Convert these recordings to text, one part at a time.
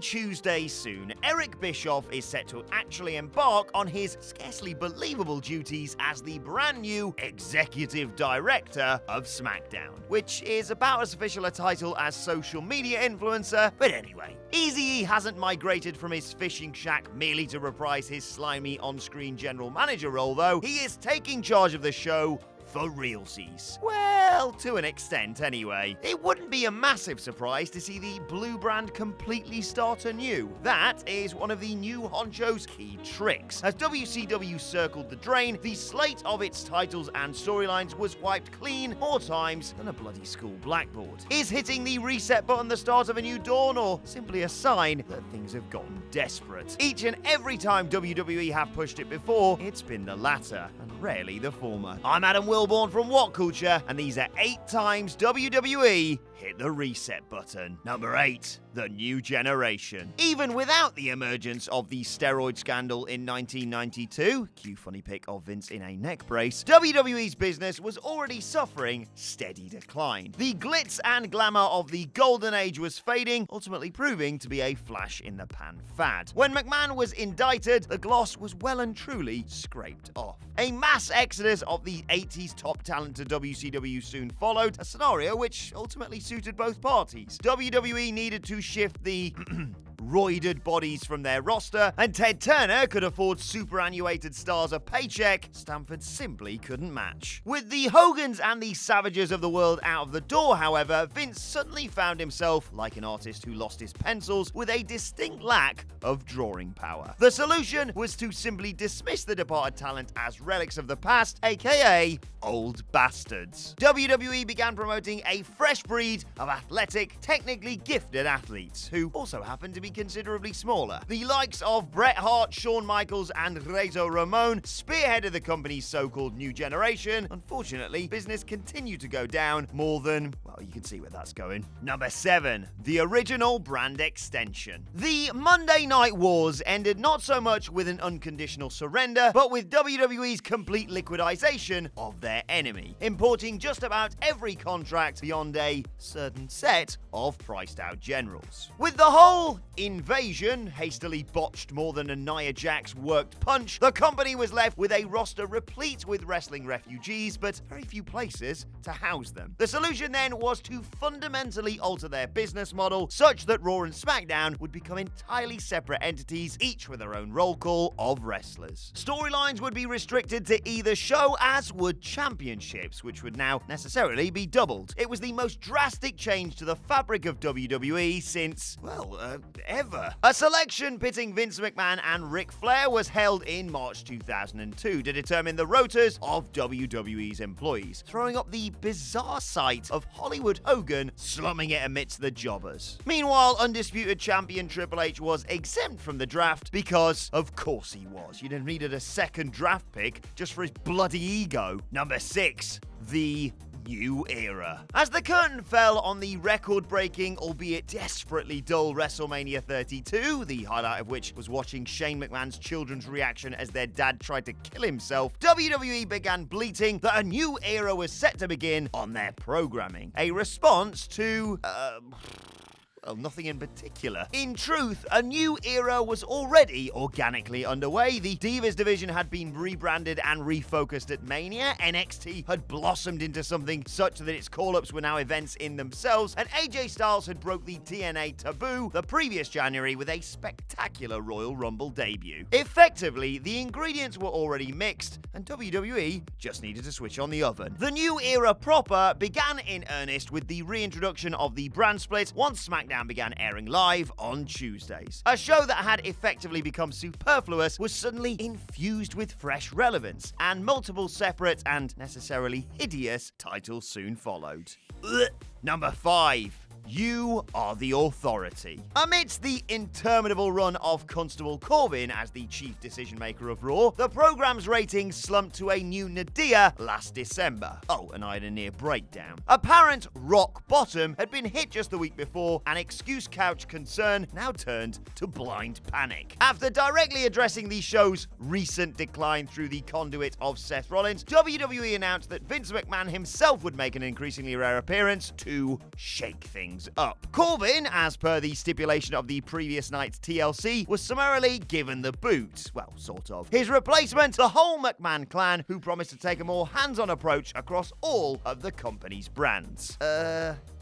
Tuesday soon, Eric Bischoff is set to actually embark on his scarcely believable duties as the brand new Executive Director of SmackDown, which is about as official a title as social media influencer, but anyway. Eazy-E hasn't migrated from his fishing shack merely to reprise his slimy on-screen general manager role, though. He is taking charge of the show for realsies. Well, to an extent anyway. It wouldn't be a massive surprise to see the blue brand completely start anew. That is one of the new honcho's key tricks. As WCW circled the drain, the slate of its titles and storylines was wiped clean more times than a bloody school blackboard. Is hitting the reset button the start of a new dawn, or simply a sign that things have gotten desperate? Each and every time WWE have pushed it before, it's been the latter, and rarely the former. I'm Adam Wilborn from What Culture, and these are 8 times WWE hit the reset button. Number 8, the new generation. Even without the emergence of the steroid scandal in 1992, cue funny pic of Vince in a neck brace, WWE's business was already suffering steady decline. The glitz and glamour of the golden age was fading, ultimately proving to be a flash-in-the-pan fad. When McMahon was indicted, the gloss was well and truly scraped off. A mass exodus of the 80s top talent to WCW soon followed, a scenario which ultimately suited both parties. WWE needed to shift the roided bodies from their roster, and Ted Turner could afford superannuated stars a paycheck Stamford simply couldn't match. With the Hogans and the Savages of the world out of the door, however, Vince suddenly found himself, like an artist who lost his pencils, with a distinct lack of drawing power. The solution was to simply dismiss the departed talent as relics of the past, aka old bastards. WWE began promoting a fresh breed of athletic, technically gifted athletes, who also happened to be considerably smaller. The likes of Bret Hart, Shawn Michaels, and Razor Ramon spearheaded the company's so-called new generation. Unfortunately, business continued to go down more than, well, you can see where that's going. Number 7, the original brand extension. The Monday Night Wars ended not so much with an unconditional surrender, but with WWE's complete liquidization of their enemy, importing just about every contract beyond a certain set of priced-out generals. With the whole invasion hastily botched more than a Nia Jax worked punch, the company was left with a roster replete with wrestling refugees, but very few places to house them. The solution then was to fundamentally alter their business model such that Raw and SmackDown would become entirely separate entities, each with their own roll call of wrestlers. Storylines would be restricted to either show, as would championships, which would now necessarily be doubled. It was the most drastic change to the fabric of WWE since, well, ever. A selection pitting Vince McMahon and Ric Flair was held in March 2002 to determine the rotas of WWE's employees, throwing up the bizarre sight of Hollywood Hogan slumming it amidst the jobbers. Meanwhile, undisputed champion Triple H was exempt from the draft because, of course he was. You'd have needed a second draft pick just for his bloody ego. Number 6, the new era. As the curtain fell on the record-breaking, albeit desperately dull WrestleMania 32, the highlight of which was watching Shane McMahon's children's reaction as their dad tried to kill himself, WWE began bleating that a new era was set to begin on their programming. A response to, well, nothing in particular. In truth, a new era was already organically underway. The Divas division had been rebranded and refocused at Mania. NXT had blossomed into something such that its call-ups were now events in themselves, and AJ Styles had broke the TNA taboo the previous January with a spectacular Royal Rumble debut. Effectively, the ingredients were already mixed, and WWE just needed to switch on the oven. The new era proper began in earnest with the reintroduction of the brand split once SmackDown began airing live on Tuesdays. A show that had effectively become superfluous was suddenly infused with fresh relevance, and multiple separate and necessarily hideous titles soon followed. Number 5. You are the authority. Amidst the interminable run of Constable Corbin as the chief decision-maker of Raw, the program's ratings slumped to a new nadir last December. Oh, and I had a near breakdown. Apparent rock bottom had been hit just the week before, and excuse couch concern now turned to blind panic. After directly addressing the show's recent decline through the conduit of Seth Rollins, WWE announced that Vince McMahon himself would make an increasingly rare appearance to shake things things up. Corbin, as per the stipulation of the previous night's TLC, was summarily given the boot. Well, sort of. His replacement, the whole McMahon clan, who promised to take a more hands-on approach across all of the company's brands.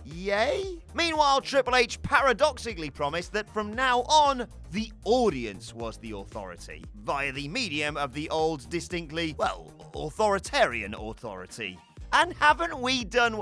Yay? Meanwhile, Triple H paradoxically promised that from now on, the audience was the authority, via the medium of the old, distinctly, well, authoritarian authority. And haven't we done...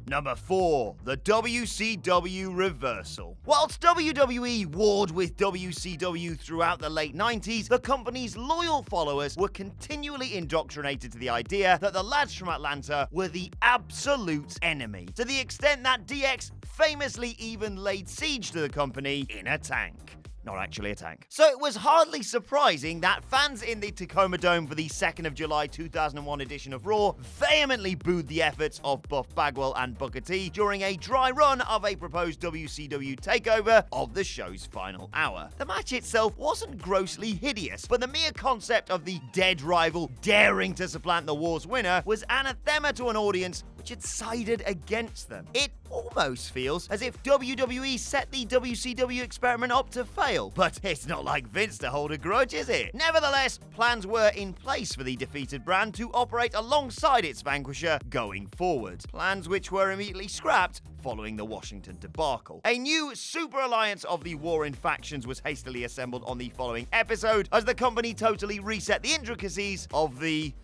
Number 4, the WCW reversal. Whilst WWE warred with WCW throughout the late 90s, the company's loyal followers were continually indoctrinated to the idea that the lads from Atlanta were the absolute enemy, to the extent that DX famously even laid siege to the company in a tank. Not actually a tank. So it was hardly surprising that fans in the Tacoma Dome for the 2nd of July 2001 edition of Raw vehemently booed the efforts of Buff Bagwell and Booker T during a dry run of a proposed WCW takeover of the show's final hour. The match itself wasn't grossly hideous, but the mere concept of the dead rival daring to supplant the war's winner was anathema to an audience which had sided against them. It almost feels as if WWE set the WCW experiment up to fail, but it's not like Vince to hold a grudge, is it? Nevertheless, plans were in place for the defeated brand to operate alongside its vanquisher going forward. Plans which were immediately scrapped following the Washington debacle. A new super alliance of the warring factions was hastily assembled on the following episode as the company totally reset the intricacies of the...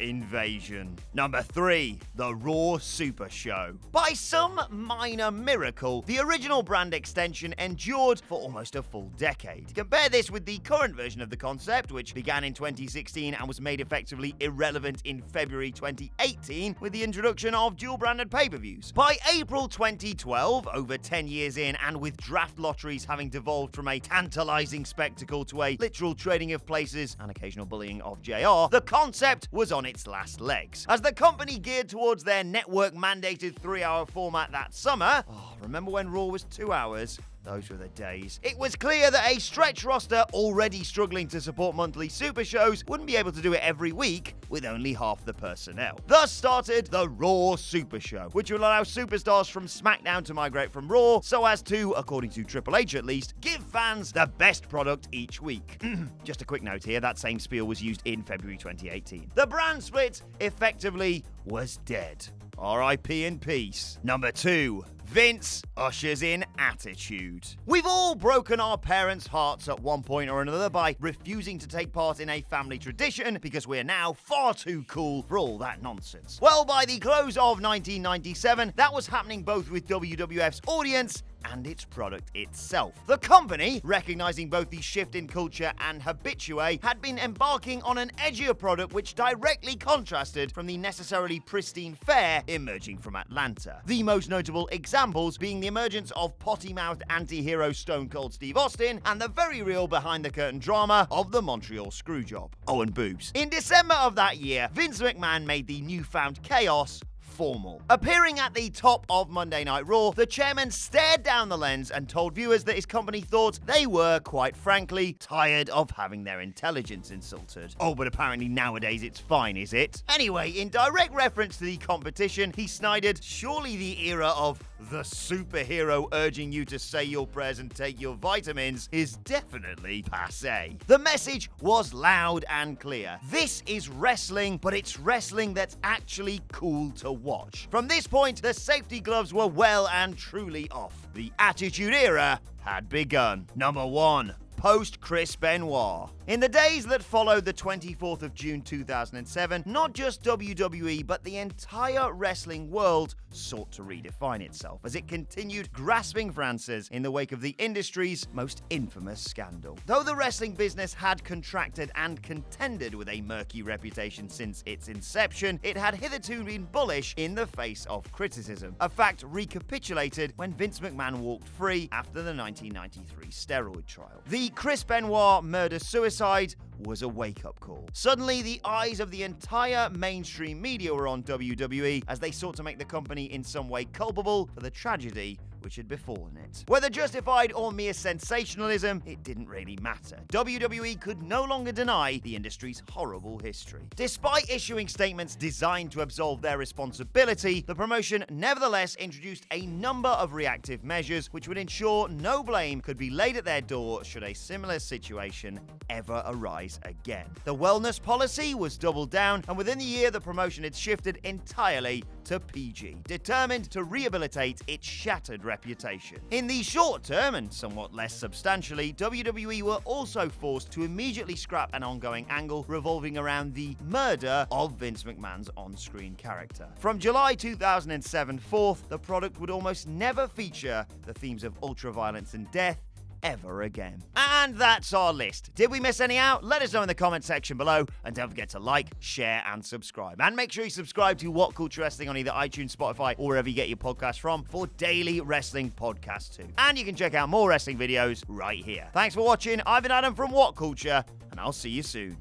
invasion. Number 3, the Raw Super Show. By some minor miracle, the original brand extension endured for almost a full decade. Compare this with the current version of the concept, which began in 2016 and was made effectively irrelevant in February 2018 with the introduction of dual-branded pay-per-views. By April 2012, over 10 years in, and with draft lotteries having devolved from a tantalizing spectacle to a literal trading of places and occasional bullying of JR, the concept was on its last legs. As the company geared towards their network-mandated 3-hour format that summer, remember when Raw was 2 hours? Those were the days. It was clear that a stretch roster already struggling to support monthly super shows wouldn't be able to do it every week with only half the personnel. Thus started the Raw Super Show, which will allow superstars from SmackDown to migrate from Raw so as to, according to Triple H at least, give fans the best product each week. Just a quick note here, that same spiel was used in February 2018. The brand split effectively was dead. R.I.P. in peace. Number 2. Vince ushers in attitude. We've all broken our parents' hearts at one point or another by refusing to take part in a family tradition because we're now far too cool for all that nonsense. Well, by the close of 1997, that was happening both with WWF's audience and its product itself. The company, recognizing both the shift in culture and habitué, had been embarking on an edgier product which directly contrasted from the necessarily pristine fare emerging from Atlanta. The most notable examples being the emergence of potty-mouthed anti-hero Stone Cold Steve Austin and the very real behind-the-curtain drama of the Montreal Screwjob, Owen Boobs. In December of that year, Vince McMahon made the newfound chaos formal. Appearing at the top of Monday Night Raw, the chairman stared down the lens and told viewers that his company thought they were, quite frankly, tired of having their intelligence insulted. Oh, but apparently nowadays it's fine, is it? Anyway, in direct reference to the competition, he snided, surely the era of the superhero urging you to say your prayers and take your vitamins is definitely passé. The message was loud and clear. This is wrestling, but it's wrestling that's actually cool to watch. From this point, the safety gloves were well and truly off. The Attitude Era had begun. Number 1. Post-Chris Benoit. In the days that followed the 24th of June 2007, not just WWE, but the entire wrestling world sought to redefine itself as it continued grasping for answers in the wake of the industry's most infamous scandal. Though the wrestling business had contracted and contended with a murky reputation since its inception, it had hitherto been bullish in the face of criticism, a fact recapitulated when Vince McMahon walked free after the 1993 steroid trial. The Chris Benoit murder-suicide was a wake-up call. Suddenly, the eyes of the entire mainstream media were on WWE as they sought to make the company in some way culpable for the tragedy which had befallen it. Whether justified or mere sensationalism, it didn't really matter. WWE could no longer deny the industry's horrible history. Despite issuing statements designed to absolve their responsibility, the promotion nevertheless introduced a number of reactive measures which would ensure no blame could be laid at their door should a similar situation ever arise again. The wellness policy was doubled down, and within the year the promotion had shifted entirely to PG, determined to rehabilitate its shattered reputation. In the short term, and somewhat less substantially, WWE were also forced to immediately scrap an ongoing angle revolving around the murder of Vince McMahon's on-screen character. From July 2007 forth, the product would almost never feature the themes of ultraviolence and death ever again. And that's our list. Did we miss any out? Let us know in the comment section below, and don't forget to like, share, and subscribe. And make sure you subscribe to What Culture Wrestling on either iTunes, Spotify, or wherever you get your podcasts from for daily wrestling podcasts too. And you can check out more wrestling videos right here. Thanks for watching. I've been Adam from What Culture, and I'll see you soon.